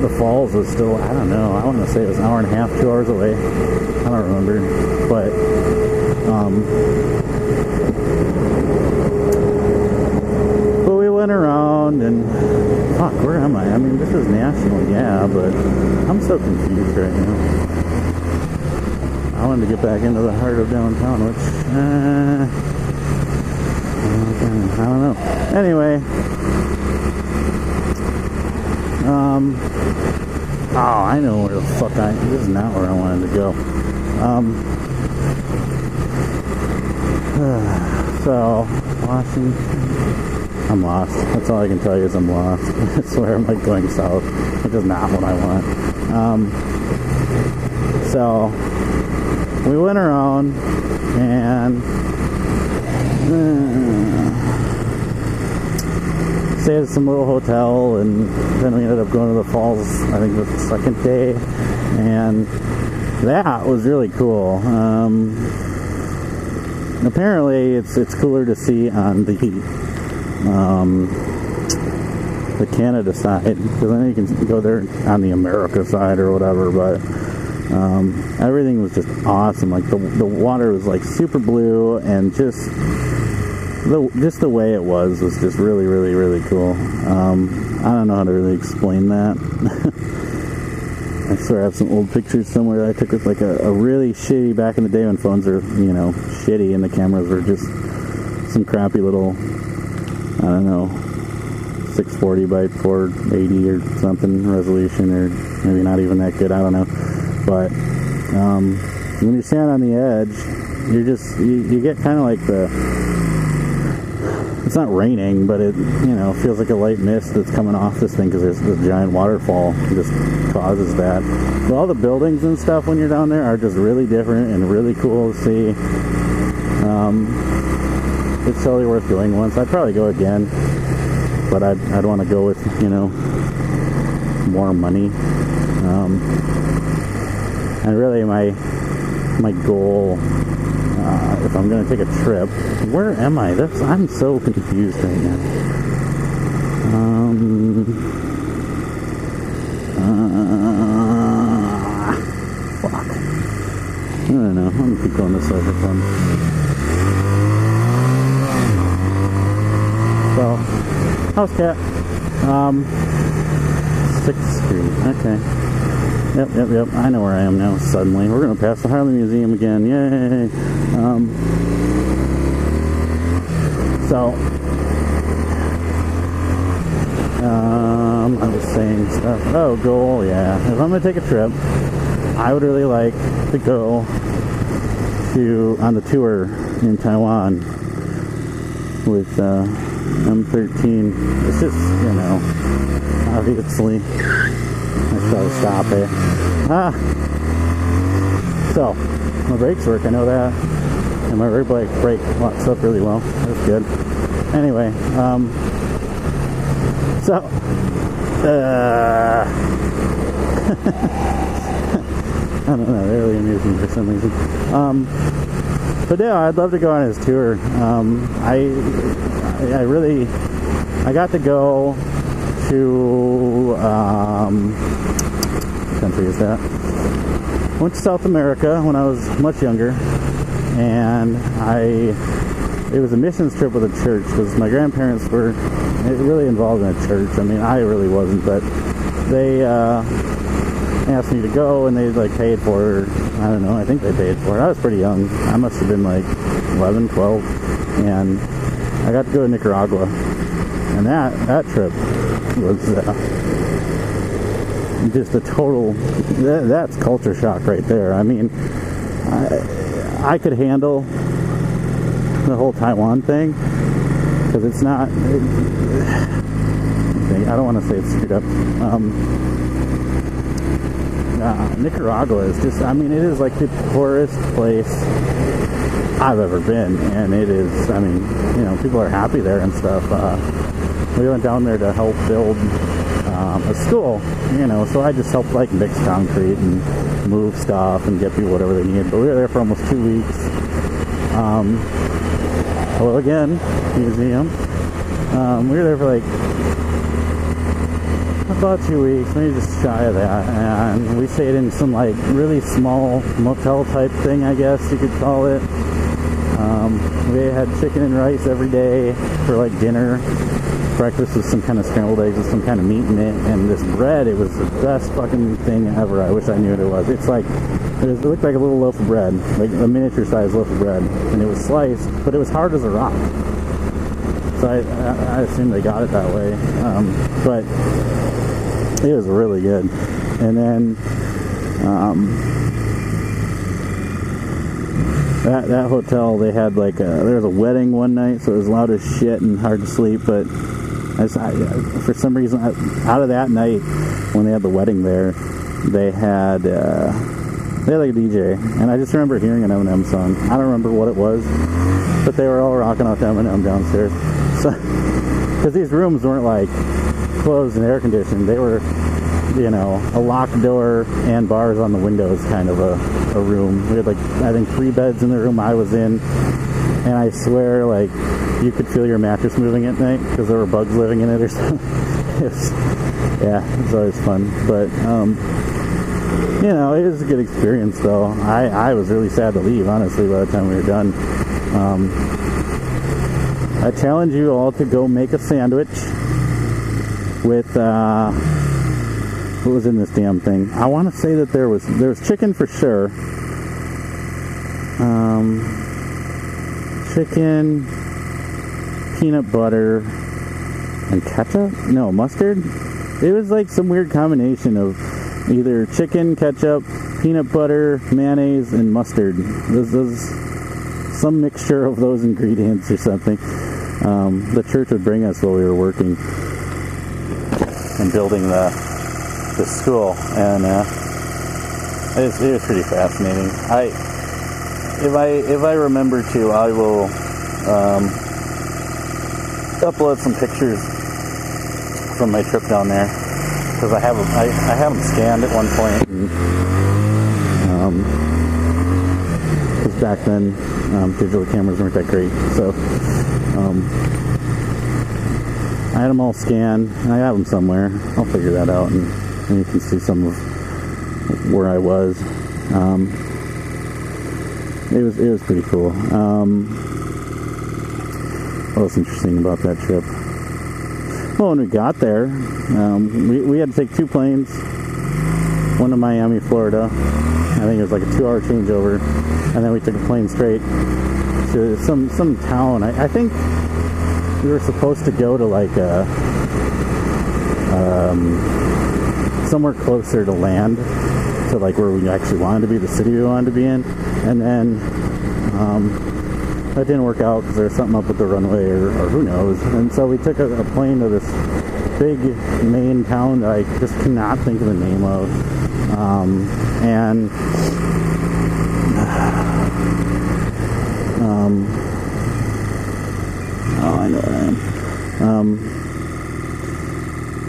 the falls was still, I don't know, I want to say it was an hour and a half, 2 hours away. I don't remember, but we went around and fuck, where am I? I mean, this is national, yeah, but I'm so confused right now. I wanted to get back into the heart of downtown, which I don't know. Anyway, oh, I know where the fuck this is not where I wanted to go. So, Washington, I'm lost. That's all I can tell you is I'm lost. I swear I'm like going south, which is not what I want. So, we went around and stayed at some little hotel, and then we ended up going to the falls, I think the second day, and that was really cool. Apparently it's cooler to see on the Canada side, because I know you can go there on the America side or whatever, but everything was just awesome. Like the water was like super blue, and just the way it was just really, really, really cool. I don't know how to really explain that. I swear I have some old pictures somewhere that I took with like a really shitty, back in the day when phones were, you know, shitty and the cameras were just some crappy little, I don't know, 640 by 480 or something resolution, or maybe not even that good, I don't know. But when you stand on the edge, you're just, you get kind of like it's not raining, but it, you know, feels like a light mist that's coming off this thing, because there's this giant waterfall. It just causes that. But all the buildings and stuff when you're down there are just really different and really cool to see. It's totally worth going once. I'd probably go again, but I'd want to go with, you know, more money. And really my goal, if I'm going to take a trip, where am I? I'm so confused right now. Fuck. I don't know. I'm going to keep going this way for fun. So, house cat. 6th Street. Okay. Yep. I know where I am now, suddenly. We're going to pass the Harley Museum again. Yay! I was saying stuff. Oh, goal, yeah. If I'm going to take a trip, I would really like to go on the tour in Taiwan with M13. It's just, you know, obviously, I gotta stop it. So, my brakes work, I know that. And my rear brake locks up really well. That's good. Anyway, I don't know, they really amuse me for some reason. But yeah, I'd love to go on his tour. I got to go to, what country is that? I went to South America when I was much younger, and it was a missions trip with a church, because my grandparents were really involved in a church. I mean, I really wasn't, but they asked me to go, and they like paid for it. I don't know, I think they paid for it. I was pretty young. I must have been like 11, 12, and I got to go to Nicaragua, and that trip was just a total, that's culture shock right there. I mean, I could handle the whole Taiwan thing, because it's not, I don't want to say it's screwed up. Nicaragua is just, I mean, it is like the poorest place I've ever been, and it is, I mean, you know, people are happy there and stuff. We went down there to help build a school, you know, so I just helped like mix concrete and move stuff and get people whatever they needed. But we were there for almost 2 weeks. Hello again, museum. We were there for like about 2 weeks, maybe just shy of that, and we stayed in some like really small motel type thing, I guess you could call it. We had chicken and rice every day for like dinner. Breakfast was some kind of scrambled eggs with some kind of meat in it, and this bread, it was the best fucking thing ever. I wish I knew what it was. It's like, it looked like a little loaf of bread, like a miniature sized loaf of bread, and it was sliced, but it was hard as a rock. So I assume they got it that way, but it was really good. And then that hotel, they had like there was a wedding one night, so it was loud as shit and hard to sleep. But for some reason, out of that night when they had the wedding there, they had like a DJ, and I just remember hearing an Eminem song. I don't remember what it was, but they were all rocking out to Eminem downstairs. So, because these rooms weren't like closed and air conditioned, they were, you know, a locked door and bars on the windows kind of a room. We had like, I think 3 beds in the room I was in, and I swear like you could feel your mattress moving at night because there were bugs living in it or something. It was always fun. But you know, it was a good experience though. I was really sad to leave, honestly, by the time we were done. I challenge you all to go make a sandwich with what was in this damn thing. I want to say that there was chicken for sure. Chicken, peanut butter, and ketchup? No, mustard? It was like some weird combination of either chicken, ketchup, peanut butter, mayonnaise, and mustard. Those some mixture of those ingredients or something. The church would bring us while we were working and building the school, and it was pretty fascinating. If I remember to, I will upload some pictures from my trip down there, because I have them scanned at one point, and because back then digital cameras weren't that great, so I had them all scanned, and I have them somewhere. I'll figure that out, and you can see some of where I was. It was pretty cool. What was interesting about that trip? Well, when we got there, we had to take 2 planes. One to Miami, Florida. I think it was like a 2-hour changeover, and then we took a plane straight to some town. I think we were supposed to go to like somewhere closer to land, to like where we actually wanted to be, the city we wanted to be in, and then that didn't work out because there was something up with the runway or who knows, and so we took a plane to this big Maine town that I just cannot think of the name of, and I know where I am.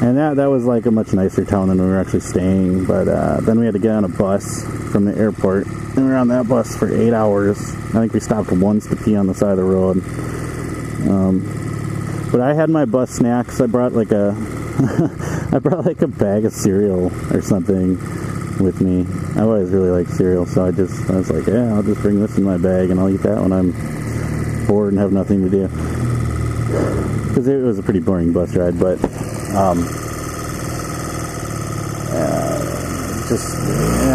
And that was like a much nicer town than we were actually staying. But then we had to get on a bus from the airport, and we were on that bus for 8 hours. I think we stopped once to pee on the side of the road. But I had my bus snacks. I brought like a bag of cereal or something with me. I always really like cereal, so I was like, yeah, I'll just bring this in my bag and I'll eat that when I'm bored and have nothing to do. Because it was a pretty boring bus ride, but I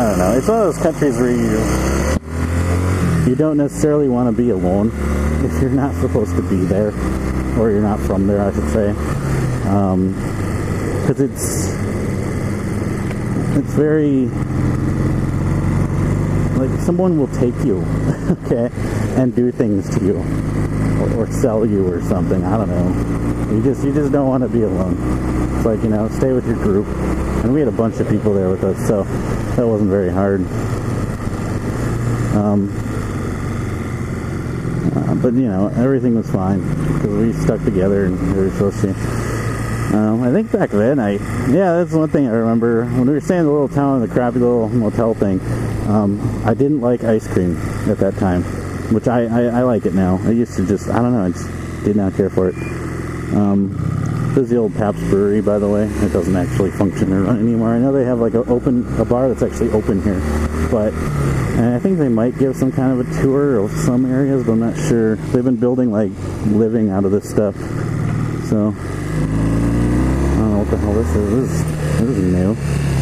don't know. It's one of those countries where you don't necessarily want to be alone if you're not supposed to be there, or you're not from there, I should say. Because it's very, like, someone will take you, okay, and do things to you, or sell you or something. I don't know. You just don't want to be alone. It's like, you know, stay with your group. And we had a bunch of people there with us, so that wasn't very hard. But, you know, everything was fine because we stuck together and we were supposed to. I think back then, that's one thing I remember. When we were staying in the little town, the crappy little motel thing, I didn't like ice cream at that time, which I like it now. I used to just, I don't know, I just did not care for it. This is the old Pabst Brewery, by the way. It doesn't actually function or run anymore. I know they have like a bar that's actually open here, and I think they might give some kind of a tour of some areas, but I'm not sure. They've been building like living out of this stuff, so I don't know what the hell this is. This is new.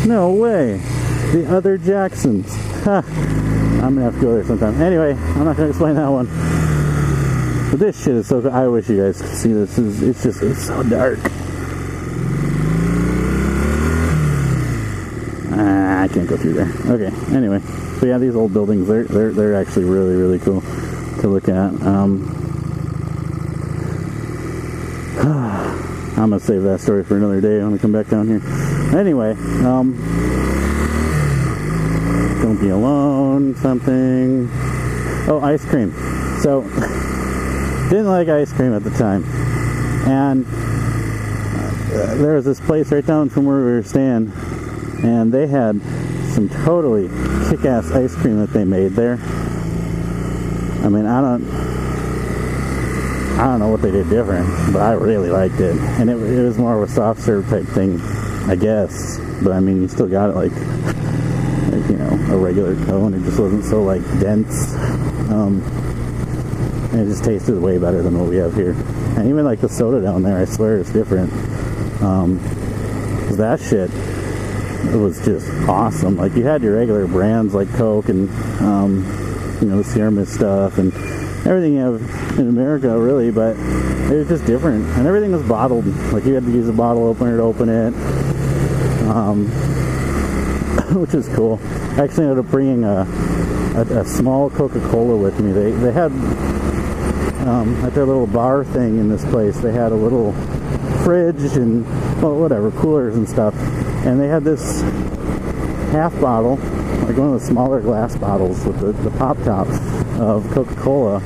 No way. The other Jacksons. Ha. I'm gonna have to go there sometime. Anyway, I'm not gonna explain that one. But this shit is so cool. I wish you guys could see this. It's so dark. I can't go through there. Okay. Anyway, so yeah, these old buildings, they're actually really, really cool to look at. I'm gonna save that story for another day when I come back down here. Anyway, don't be alone. Something. Oh, ice cream. So. Didn't like ice cream at the time, and there was this place right down from where we were staying, and they had some totally kick-ass ice cream that they made there. I mean, I don't know what they did different, but I really liked it, and it was more of a soft serve type thing, I guess. But I mean, you still got it like you know, a regular cone. It just wasn't so like dense. And it just tasted way better than what we have here. And even like the soda down there, I swear it's different. 'Cause that shit, it was just awesome. Like you had your regular brands like Coke and you know, the Sierra Mist stuff and everything you have in America really, but it was just different. And everything was bottled. Like you had to use a bottle opener to open it, which is cool. I actually ended up bringing a small Coca-Cola with me. They had at their little bar thing in this place, they had a little fridge and, well, whatever, coolers and stuff. And they had this half bottle, like one of the smaller glass bottles with the pop top of Coca-Cola.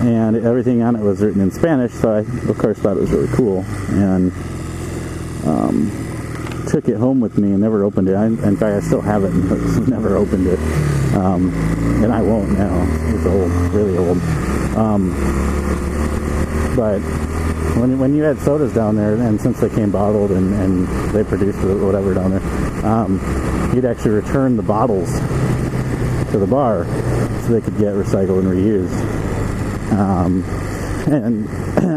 And everything on it was written in Spanish, so I, of course, thought it was really cool. And took it home with me and never opened it. In fact, I still have it and never opened it. And I won't now. It's old, really old. But when you had sodas down there, and since they came bottled and they produced whatever down there, you'd actually return the bottles to the bar so they could get recycled and reused. And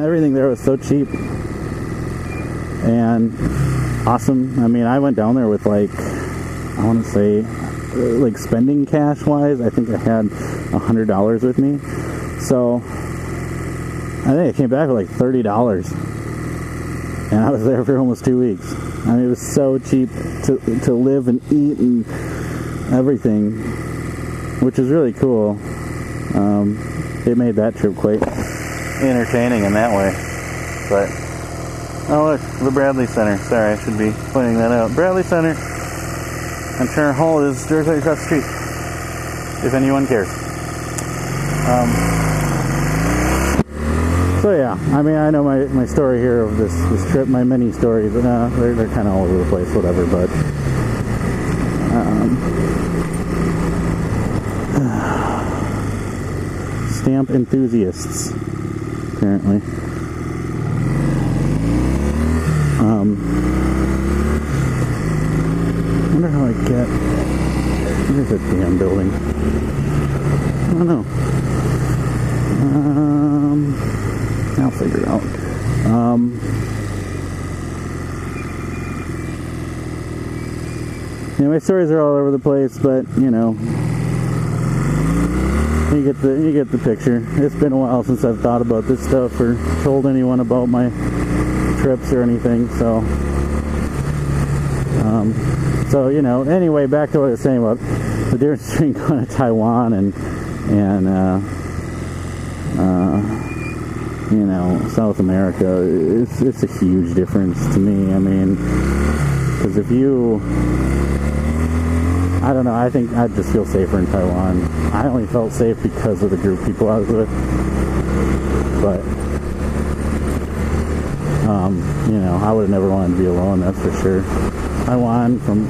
everything there was so cheap and awesome. I mean, I went down there with like, I want to say, like spending cash wise, I think I had $100 with me. So I think I came back with like $30, and I was there for almost 2 weeks. I mean, it was so cheap to live and eat and everything, which is really cool. It made that trip quite entertaining in that way. But oh look, the Bradley Center. Sorry, I should be pointing that out. Bradley Center. And Turner Hall is directly across the street, if anyone cares. So yeah, I mean, I know my story here of this trip, my mini stories, they're kind of all over the place, whatever, but stamp enthusiasts, apparently. I wonder how I get... Where's that damn building? I don't know. I'll figure it out. Yeah, my stories are all over the place, but you know, you get the picture. It's been a while since I've thought about this stuff or told anyone about my trips or anything, so you know, anyway, back to what I was saying about the difference between going to Taiwan and you know, South America. It's a huge difference to me. I mean, because if you, I don't know, I think I'd just feel safer in Taiwan. I only felt safe because of the group of people I was with, but you know, I would have never wanted to be alone, that's for sure. Taiwan, from